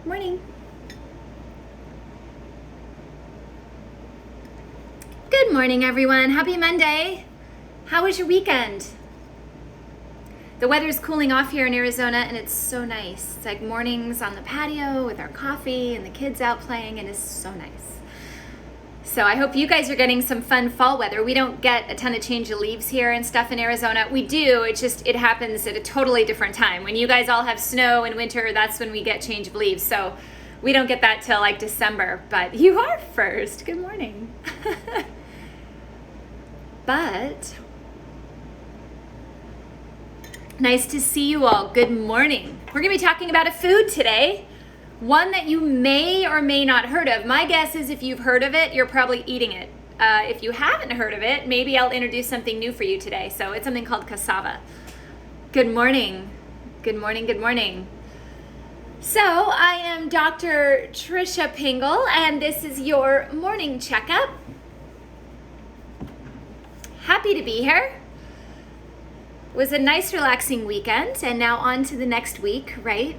Morning. Good morning, everyone. Happy Monday. How was your weekend? The weather's cooling off here in Arizona, and it's so nice. It's like mornings on the patio with our coffee and the kids out playing, and it's so nice. So I hope you guys are getting some fun fall weather. We don't get a ton of change of leaves here and stuff in Arizona. We do, it happens at a totally different time. When you guys all have snow in winter, that's when we get change of leaves. So we don't get that till like December, but you are first. Good morning. But nice to see you all. Good morning. We're going to be talking about a food today, one that you may or may not heard of. My guess is if you've heard of it, you're probably eating it. If you haven't heard of it, maybe I'll introduce something new for you today. So it's something called cassava. Good morning. Good morning. Good morning. So I am Dr. Trisha Pingle, and this is your morning checkup. Happy to be here. It was a nice relaxing weekend, and now on to the next week, right?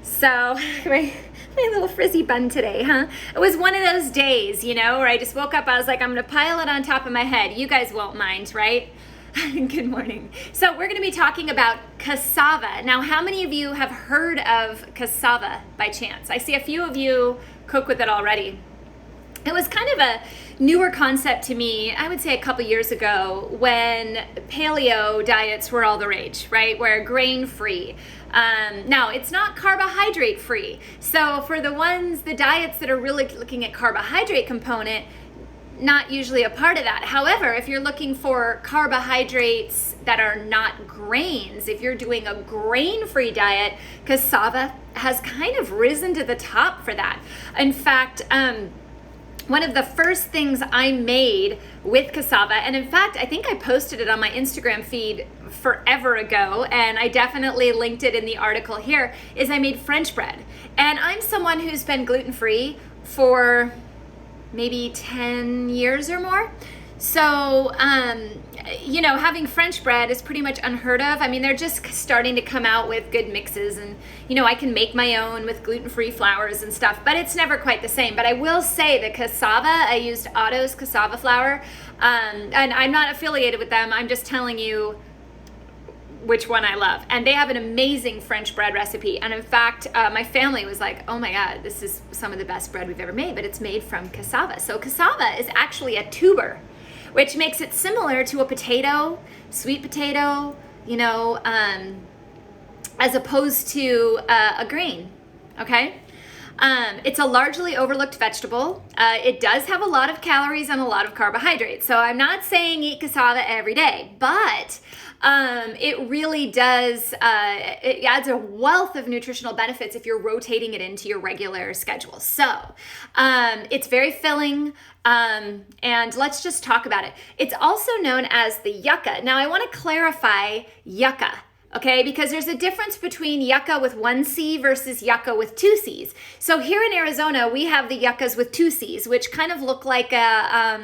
So my little frizzy bun today, huh? It was one of those days, where I just woke up, I was like, I'm gonna pile it on top of my head. You guys won't mind, right? Good morning. So we're gonna be talking about cassava. Now, how many of you have heard of cassava by chance? I see a few of you cook with it already. It was kind of a newer concept to me, I would say a couple years ago, when paleo diets were all the rage, right? Where grain-free. Now, it's not carbohydrate-free. So for the diets that are really looking at carbohydrate component, not usually a part of that. However, if you're looking for carbohydrates that are not grains, if you're doing a grain-free diet, cassava has kind of risen to the top for that. In fact, one of the first things I made with cassava, and in fact, I think I posted it on my Instagram feed forever ago, and I definitely linked it in the article here, is I made French bread. And I'm someone who's been gluten-free for maybe 10 years or more. So, having French bread is pretty much unheard of. I mean, they're just starting to come out with good mixes, and, I can make my own with gluten-free flours and stuff, but it's never quite the same. But I will say that cassava, I used Otto's cassava flour, and I'm not affiliated with them. I'm just telling you which one I love. And they have an amazing French bread recipe. And in fact, my family was like, oh my God, this is some of the best bread we've ever made, but it's made from cassava. So cassava is actually a tuber, which makes it similar to a potato, sweet potato, as opposed to a grain, okay? It's a largely overlooked vegetable. It does have a lot of calories and a lot of carbohydrates. So I'm not saying eat cassava every day, but it really does, it adds a wealth of nutritional benefits if you're rotating it into your regular schedule. So it's very filling, and let's just talk about it. It's also known as the yucca. Now I want to clarify yucca. Okay, because there's a difference between yucca with one C versus yucca with two C's. So here in Arizona, we have the yuccas with two C's, which kind of look like not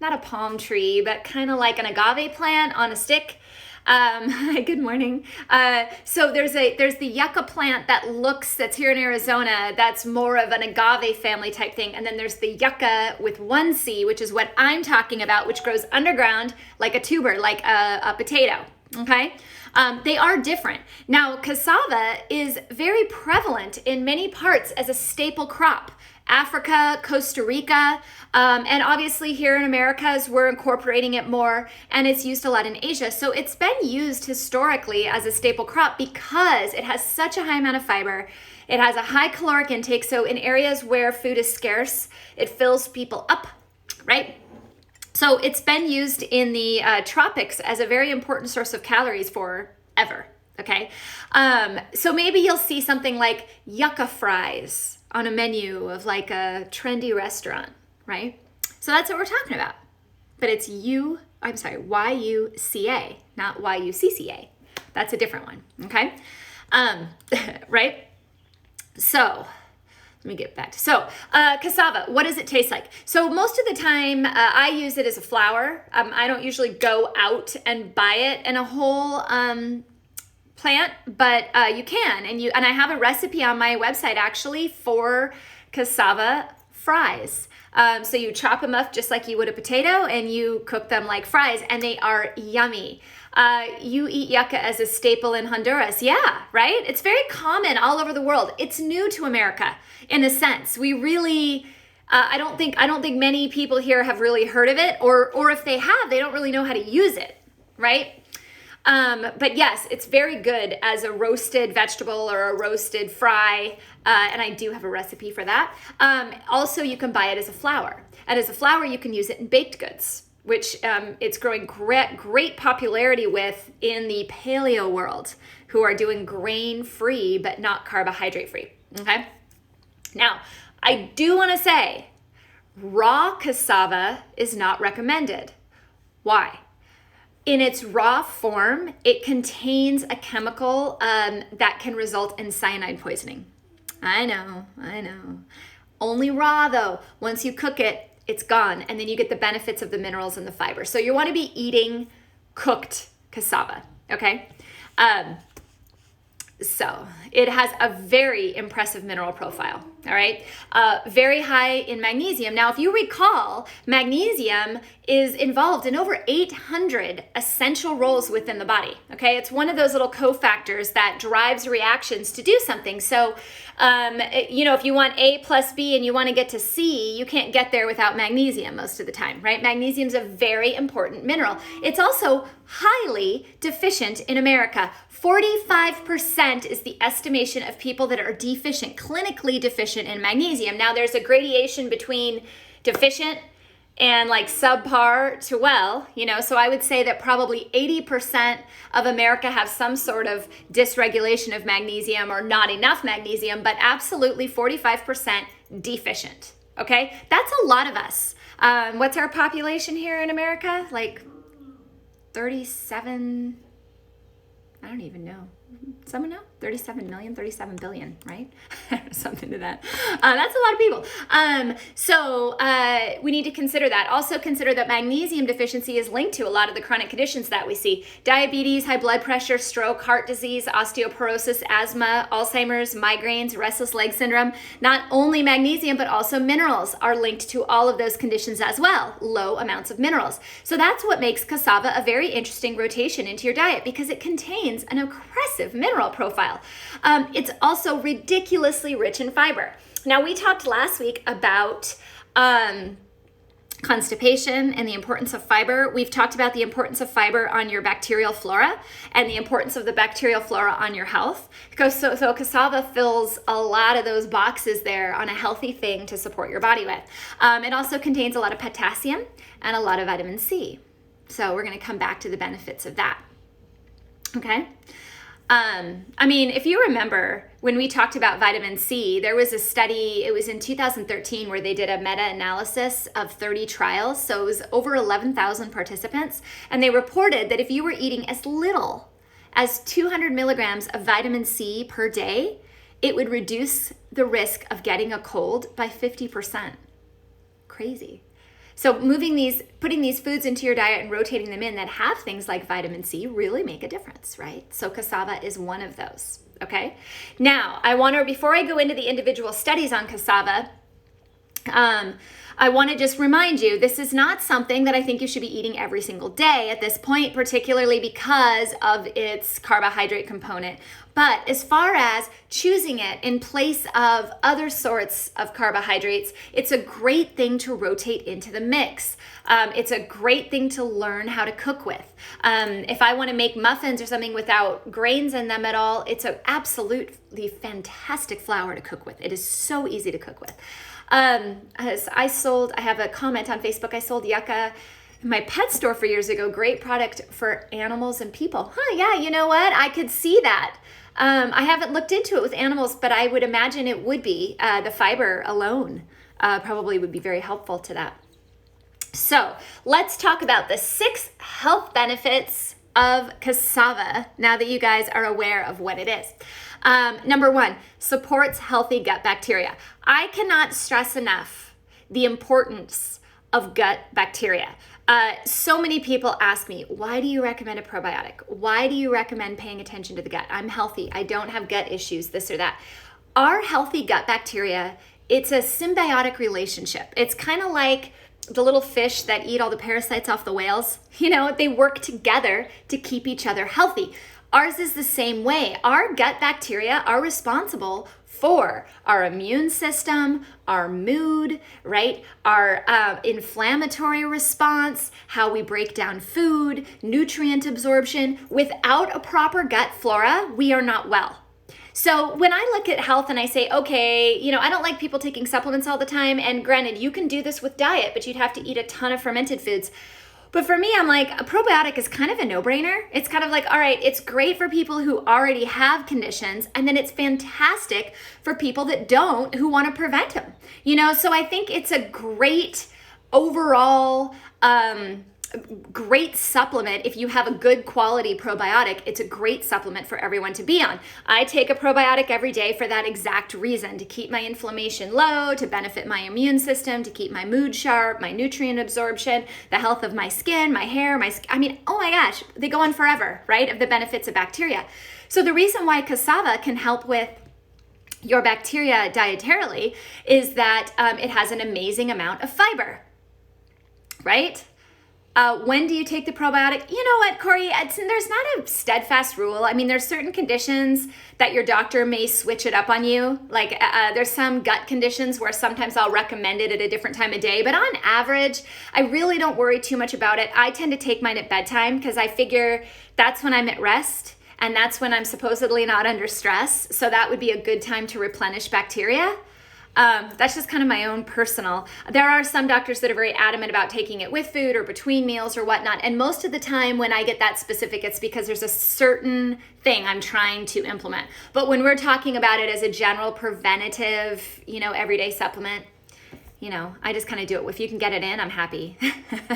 a palm tree, but kind of like an agave plant on a stick. Good morning. So there's the yucca plant that's here in Arizona, that's more of an agave family type thing. And then there's the yucca with one C, which is what I'm talking about, which grows underground like a tuber, like a potato. Okay. They are different. Now, cassava is very prevalent in many parts as a staple crop. Africa, Costa Rica, and obviously here in Americas, we're incorporating it more, and it's used a lot in Asia. So it's been used historically as a staple crop because it has such a high amount of fiber. It has a high caloric intake. So in areas where food is scarce, it fills people up, right? So it's been used in the tropics as a very important source of calories forever, okay? So maybe you'll see something like Cassava Fries on a menu of like a trendy restaurant, right? So that's what we're talking about. But it's Y-U-C-A, not Y-U-C-C-A. That's a different one, okay? Right? So let me get back to, cassava, what does it taste like? So most of the time, I use it as a flour. I don't usually go out and buy it in a whole plant, but you can. And I have a recipe on my website actually for cassava fries. So you chop them up just like you would a potato and you cook them like fries, and they are yummy. You eat yucca as a staple in Honduras. Yeah, right? It's very common all over the world. It's new to America in a sense. We really, I don't think many people here have really heard of it, or if they have, they don't really know how to use it, right? But yes, it's very good as a roasted vegetable or a roasted fry, and I do have a recipe for that. Also, you can buy it as a flour, and as a flour, you can use it in baked goods, which it's growing great popularity with in the paleo world, who are doing grain-free but not carbohydrate-free, okay? Now, I do want to say, raw cassava is not recommended. Why? In its raw form, it contains a chemical that can result in cyanide poisoning. I know. Only raw though. Once you cook it, it's gone, and then you get the benefits of the minerals and the fiber. So you want to be eating cooked cassava, okay? So it has a very impressive mineral profile, all right? Very high in magnesium. Now, if you recall, magnesium is involved in over 800 essential roles within the body, okay? It's one of those little cofactors that drives reactions to do something. So, if you want A plus B and you want to get to C, you can't get there without magnesium most of the time, right? Magnesium is a very important mineral. It's also highly deficient in America. 45% is the estimation of people that are deficient, clinically deficient in magnesium. Now, there's a gradation between deficient and like subpar to well, so I would say that probably 80% of America have some sort of dysregulation of magnesium or not enough magnesium, but absolutely 45% deficient, okay? That's a lot of us. What's our population here in America? Like 37, I don't even know. Someone know? 37 million, 37 billion, right? Something to that. That's a lot of people. So we need to consider that. Also consider that magnesium deficiency is linked to a lot of the chronic conditions that we see. Diabetes, high blood pressure, stroke, heart disease, osteoporosis, asthma, Alzheimer's, migraines, restless leg syndrome. Not only magnesium, but also minerals are linked to all of those conditions as well. Low amounts of minerals. So that's what makes cassava a very interesting rotation into your diet, because it contains an impressive mineral profile. It's also ridiculously rich in fiber. Now, we talked last week about constipation and the importance of fiber. We've talked about the importance of fiber on your bacterial flora and the importance of the bacterial flora on your health. Because so cassava fills a lot of those boxes there on a healthy thing to support your body with. It also contains a lot of potassium and a lot of vitamin C. So we're going to come back to the benefits of that. Okay. If you remember when we talked about vitamin C, there was a study, it was in 2013, where they did a meta-analysis of 30 trials. So it was over 11,000 participants. And they reported that if you were eating as little as 200 milligrams of vitamin C per day, it would reduce the risk of getting a cold by 50%. Crazy. So putting these foods into your diet and rotating them in that have things like vitamin C really make a difference, right? So cassava is one of those, okay? Now, before I go into the individual studies on cassava, I want to just remind you, this is not something that I think you should be eating every single day at this point, particularly because of its carbohydrate component. But as far as choosing it in place of other sorts of carbohydrates, it's a great thing to rotate into the mix. It's a great thing to learn how to cook with. If I want to make muffins or something without grains in them at all, it's an absolutely fantastic flour to cook with. It is so easy to cook with. I have a comment on Facebook. I sold yucca in my pet store for years ago. Great product for animals and people. Yeah, you know what? I could see that. I haven't looked into it with animals, but I would imagine it would be. The fiber alone probably would be very helpful to that. So let's talk about the 6 health benefits of cassava now that you guys are aware of what it is. Number 1, supports healthy gut bacteria. I cannot stress enough the importance of gut bacteria. So many people ask me, why do you recommend a probiotic? Why do you recommend paying attention to the gut? I'm healthy. I don't have gut issues, this or that. Our healthy gut bacteria, it's a symbiotic relationship. It's kind of like the little fish that eat all the parasites off the whales. You know, they work together to keep each other healthy. Ours is the same way. Our gut bacteria are responsible for our immune system, our mood, right? Our inflammatory response, how we break down food, nutrient absorption. Without a proper gut flora, we are not well. So when I look at health and I say, okay, you know, I don't like people taking supplements all the time. And granted, you can do this with diet, but you'd have to eat a ton of fermented foods. But for me, I'm like, a probiotic is kind of a no-brainer. It's kind of like, all right, it's great for people who already have conditions, and then it's fantastic for people that don't, who want to prevent them. You know, so I think it's a great overall, great supplement. If you have a good quality probiotic, it's a great supplement for everyone to be on. I take a probiotic every day for that exact reason, to keep my inflammation low, to benefit my immune system, to keep my mood sharp, my nutrient absorption, the health of my skin, my hair, I mean, oh my gosh, they go on forever, right? Of the benefits of bacteria. So the reason why cassava can help with your bacteria dietarily is that it has an amazing amount of fiber, right? When do you take the probiotic? You know what, Corey, there's not a steadfast rule. I mean, there's certain conditions that your doctor may switch it up on you. Like there's some gut conditions where sometimes I'll recommend it at a different time of day. But on average, I really don't worry too much about it. I tend to take mine at bedtime because I figure that's when I'm at rest. And that's when I'm supposedly not under stress. So that would be a good time to replenish bacteria. That's just kind of my own personal. There are some doctors that are very adamant about taking it with food or between meals or whatnot. And most of the time when I get that specific, it's because there's a certain thing I'm trying to implement. But when we're talking about it as a general preventative, you know, everyday supplement, you know, I just kind of do it. If you can get it in, I'm happy.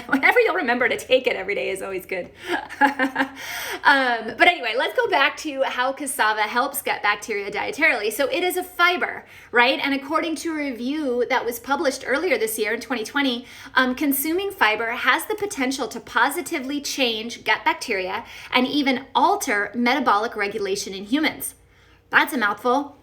Whenever you'll remember to take it every day is always good. But anyway, let's go back to how cassava helps gut bacteria dietarily. So it is a fiber, right? And according to a review that was published earlier this year in 2020, consuming fiber has the potential to positively change gut bacteria and even alter metabolic regulation in humans. That's a mouthful.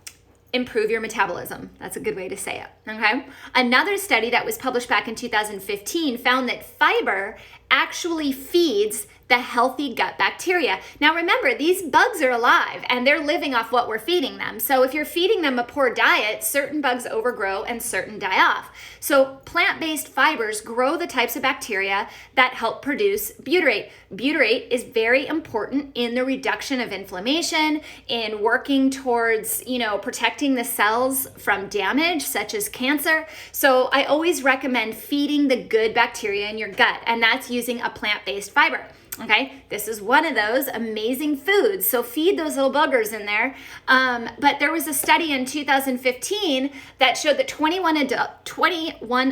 Improve your metabolism. That's a good way to say it, okay? Another study that was published back in 2015 found that fiber actually feeds the healthy gut bacteria. Now remember, these bugs are alive and they're living off what we're feeding them. So if you're feeding them a poor diet, certain bugs overgrow and certain die off. So plant-based fibers grow the types of bacteria that help produce butyrate. Butyrate is very important in the reduction of inflammation, in working towards, you know, protecting the cells from damage such as cancer. So I always recommend feeding the good bacteria in your gut, and that's using a plant-based fiber. Okay, this is one of those amazing foods. So feed those little buggers in there. But there was a study in 2015 that showed that 21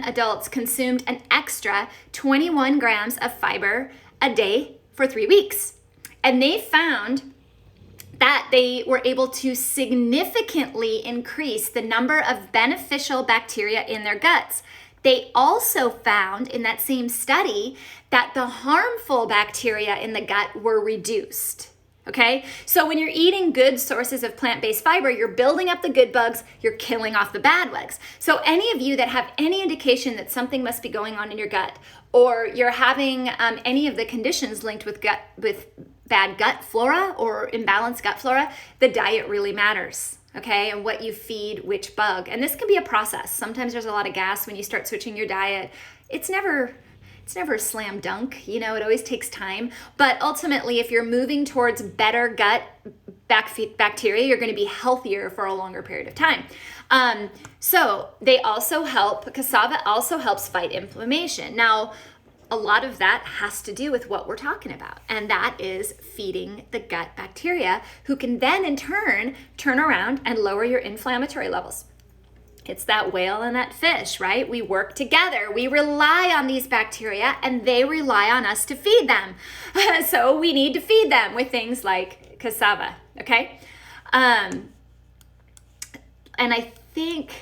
adults consumed an extra 21 grams of fiber a day for 3 weeks. And they found that they were able to significantly increase the number of beneficial bacteria in their guts. They also found in that same study that the harmful bacteria in the gut were reduced. Okay, so when you're eating good sources of plant-based fiber, you're building up the good bugs, you're killing off the bad bugs. So any of you that have any indication that something must be going on in your gut, or you're having any of the conditions linked with bad gut flora or imbalanced gut flora, the diet really matters. Okay, and what you feed which bug. And this can be a process. Sometimes there's a lot of gas when you start switching your diet. It's never a slam dunk, you know, it always takes time. But ultimately, if you're moving towards better gut bacteria, you're going to be healthier for a longer period of time. So they also cassava also helps fight inflammation. Now, a lot of that has to do with what we're talking about, and that is feeding the gut bacteria, who can then in turn around and lower your inflammatory levels. It's that whale and that fish, right? We work together. We rely on these bacteria and they rely on us to feed them. So we need to feed them with things like cassava, okay? And I think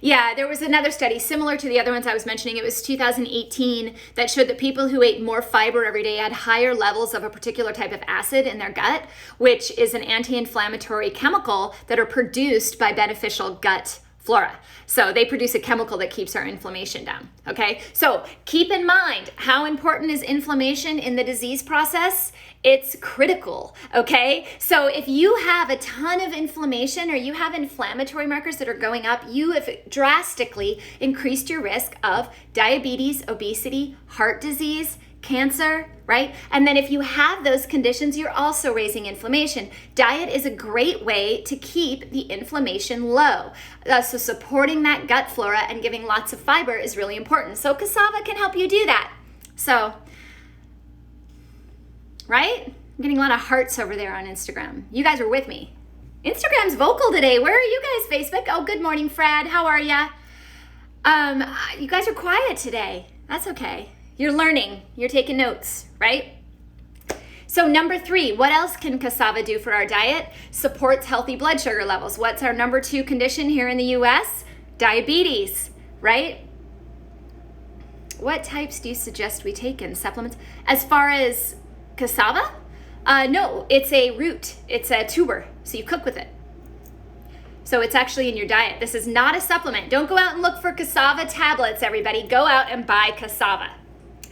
Yeah, there was another study similar to the other ones I was mentioning. It was 2018 that showed that people who ate more fiber every day had higher levels of a particular type of acid in their gut, which is an anti-inflammatory chemical that are produced by beneficial gut flora. So they produce a chemical that keeps our inflammation down, okay? So keep in mind, how important is inflammation in the disease process? It's critical, okay? So if you have a ton of inflammation or you have inflammatory markers that are going up, you have drastically increased your risk of diabetes, obesity, heart disease, cancer, right? And then if you have those conditions, you're also raising inflammation. Diet is a great way to keep the inflammation low. So supporting that gut flora and giving lots of fiber is really important. So cassava can help you do that. So, right? I'm getting a lot of hearts over there on Instagram. You guys are with me. Instagram's vocal today. Where are you guys, Facebook? Oh, good morning, Fred. How are ya? You guys are quiet today. That's okay. You're learning, you're taking notes, right? So number 3, what else can cassava do for our diet? Supports healthy blood sugar levels. What's our number 2 condition here in the US? Diabetes, right? What types do you suggest we take in supplements? As far as cassava? No, it's a root, it's a tuber, so you cook with it. So it's actually in your diet. This is not a supplement. Don't go out and look for cassava tablets, everybody. Go out and buy cassava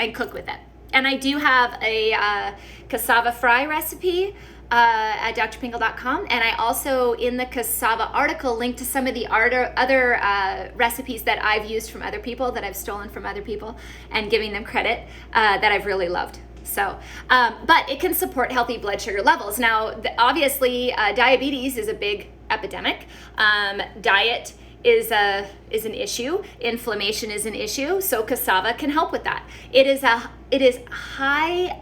and cook with it. And I do have a cassava fry recipe at drpingle.com. And I also, in the cassava article, link to some of the other recipes that I've used from other people, that I've stolen from other people, and giving them credit, that I've really loved. So, but it can support healthy blood sugar levels. Now, obviously, diabetes is a big epidemic. Diet is an issue. Inflammation is an issue. So cassava can help with that. It is high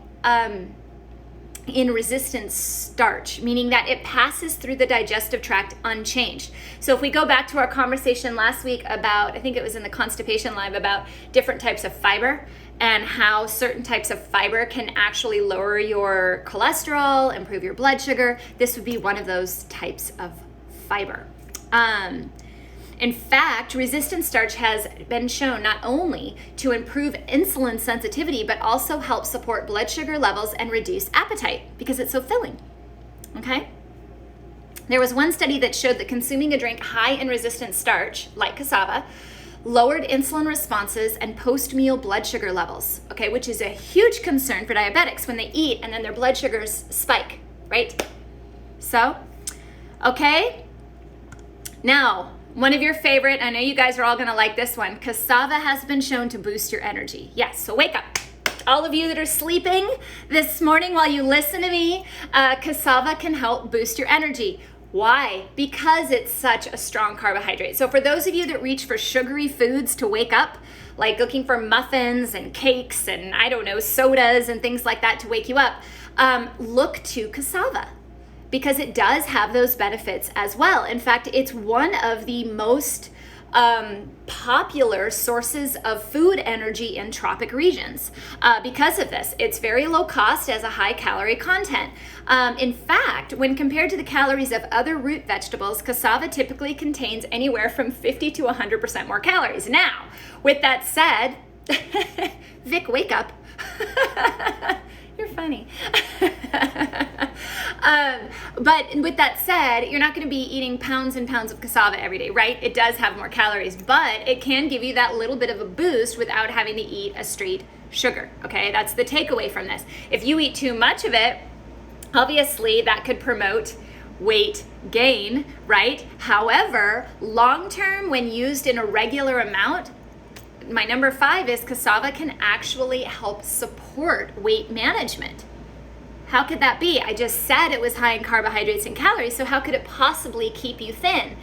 in resistance starch, meaning that it passes through the digestive tract unchanged. So if we go back to our conversation last week about, I think it was in the Constipation Live, about different types of fiber and how certain types of fiber can actually lower your cholesterol, improve your blood sugar, this would be one of those types of fiber. In fact, resistant starch has been shown not only to improve insulin sensitivity, but also help support blood sugar levels and reduce appetite because it's so filling, okay? There was one study that showed that consuming a drink high in resistant starch, like cassava, lowered insulin responses and post-meal blood sugar levels, okay, which is a huge concern for diabetics when they eat and then their blood sugars spike, right? So, okay, now, one of your favorite, I know you guys are all gonna like this one, cassava has been shown to boost your energy. Yes, so wake up. All of you that are sleeping this morning while you listen to me, cassava can help boost your energy. Why? Because it's such a strong carbohydrate. So for those of you that reach for sugary foods to wake up, like looking for muffins and cakes and I don't know, sodas and things like that to wake you up, look to cassava, because it does have those benefits as well. In fact, it's one of the most popular sources of food energy in tropic regions because of this. It's very low cost, has a high calorie content. In fact, when compared to the calories of other root vegetables, cassava typically contains anywhere from 50 to 100% more calories. Now, with that said, Vic, wake up. You're funny. But with that said, you're not going to be eating pounds and pounds of cassava every day, right? It does have more calories, but it can give you that little bit of a boost without having to eat a straight sugar, okay? That's the takeaway from this. If you eat too much of it, obviously that could promote weight gain, right? However, long-term, when used in a regular amount, my number 5 is cassava can actually help support weight management. How could that be? I just said it was high in carbohydrates and calories, so how could it possibly keep you thin?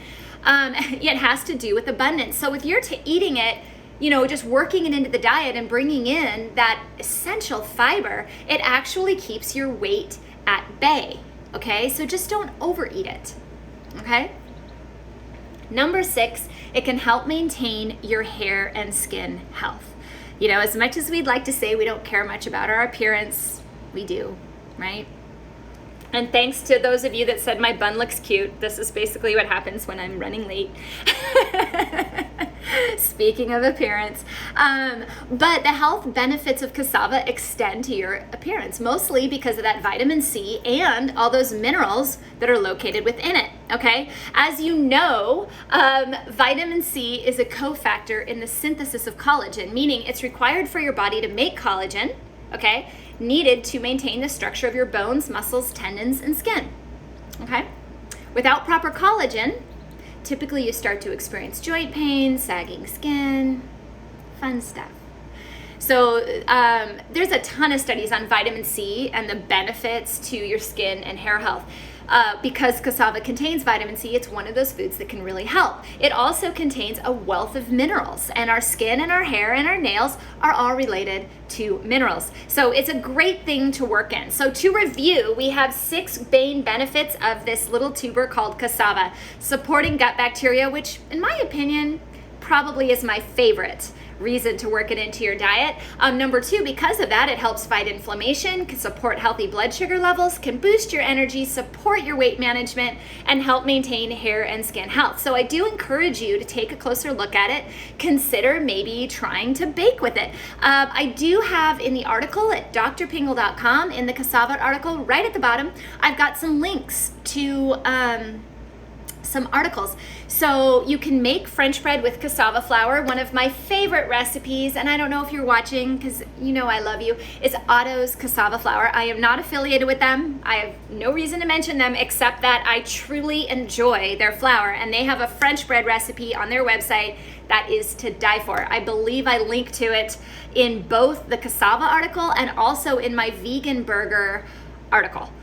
It has to do with abundance. So if you're eating it, you know, just working it into the diet and bringing in that essential fiber, it actually keeps your weight at bay, okay? So just don't overeat it, okay? Number 6, it can help maintain your hair and skin health. You know, as much as we'd like to say we don't care much about our appearance, we do, right? And thanks to those of you that said my bun looks cute. This is basically what happens when I'm running late. Speaking of appearance. But the health benefits of cassava extend to your appearance, mostly because of that vitamin C and all those minerals that are located within it, okay? As you know, vitamin C is a cofactor in the synthesis of collagen, meaning it's required for your body to make collagen, okay? Needed to maintain the structure of your bones, muscles, tendons, and skin, okay? Without proper collagen, typically you start to experience joint pain, sagging skin, fun stuff. So there's a ton of studies on vitamin C and the benefits to your skin and hair health. Because cassava contains vitamin C, it's one of those foods that can really help. It also contains a wealth of minerals, and our skin and our hair and our nails are all related to minerals. So it's a great thing to work in. So to review, we have 6 main benefits of this little tuber called cassava. Supporting gut bacteria, which in my opinion, probably is my favorite reason to work it into your diet. Number 2, because of that, it helps fight inflammation, can support healthy blood sugar levels, can boost your energy, support your weight management, and help maintain hair and skin health. So I do encourage you to take a closer look at it. Consider maybe trying to bake with it. I do have in the article at drpingle.com, in the cassava article, right at the bottom, I've got some links to some articles. So you can make French bread with cassava flour. One of my favorite recipes, and I don't know if you're watching because you know I love you, is Otto's Cassava Flour. I am not affiliated with them. I have no reason to mention them except that I truly enjoy their flour, and they have a French bread recipe on their website that is to die for. I believe I linked to it in both the cassava article and also in my vegan burger article.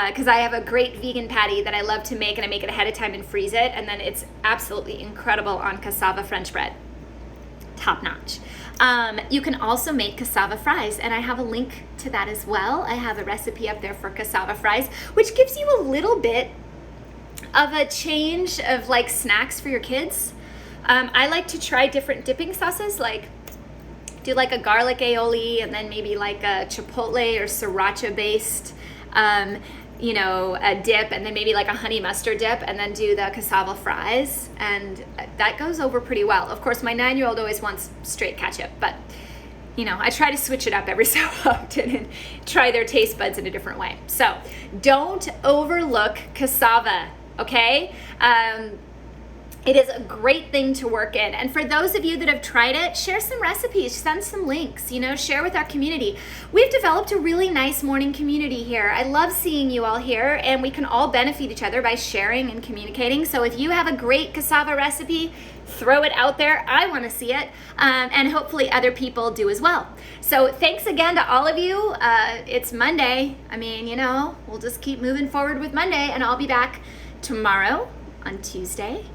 Because I have a great vegan patty that I love to make, and I make it ahead of time and freeze it, and then it's absolutely incredible on cassava French bread. Top notch. You can also make cassava fries, and I have a link to that as well. I have a recipe up there for cassava fries, which gives you a little bit of a change of like snacks for your kids. I like to try different dipping sauces, like do like a garlic aioli, and then maybe like a chipotle or sriracha based a dip, and then maybe like a honey mustard dip, and then do the cassava fries, and that goes over pretty well. Of course, my 9-year-old always wants straight ketchup, but I try to switch it up every so often and try their taste buds in a different way. So don't overlook cassava, okay? It is a great thing to work in. And for those of you that have tried it, share some recipes, send some links, share with our community. We've developed a really nice morning community here. I love seeing you all here, and we can all benefit each other by sharing and communicating. So if you have a great cassava recipe, throw it out there. I want to see it, and hopefully other people do as well. So thanks again to all of you. It's Monday. We'll just keep moving forward with Monday, and I'll be back tomorrow on Tuesday.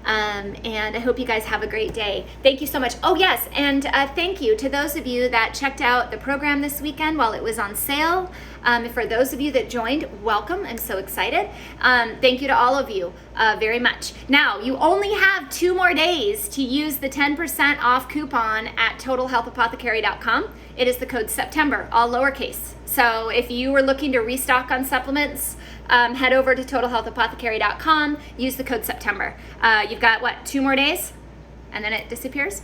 And I hope you guys have a great day. Thank you so much. Oh yes, and thank you to those of you that checked out the program this weekend while it was on sale. For those of you that joined, welcome. I'm so excited. Thank you to all of you very much. Now, you only have 2 more days to use the 10% off coupon at totalhealthapothecary.com. It is the code September, all lowercase. So if you were looking to restock on supplements, head over to totalhealthapothecary.com, use the code September. You've got, 2 more days? And then it disappears?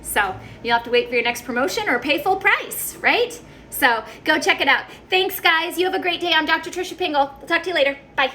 So you'll have to wait for your next promotion or pay full price, right? So go check it out. Thanks, guys. You have a great day. I'm Dr. Tricia Pingle. I'll talk to you later. Bye.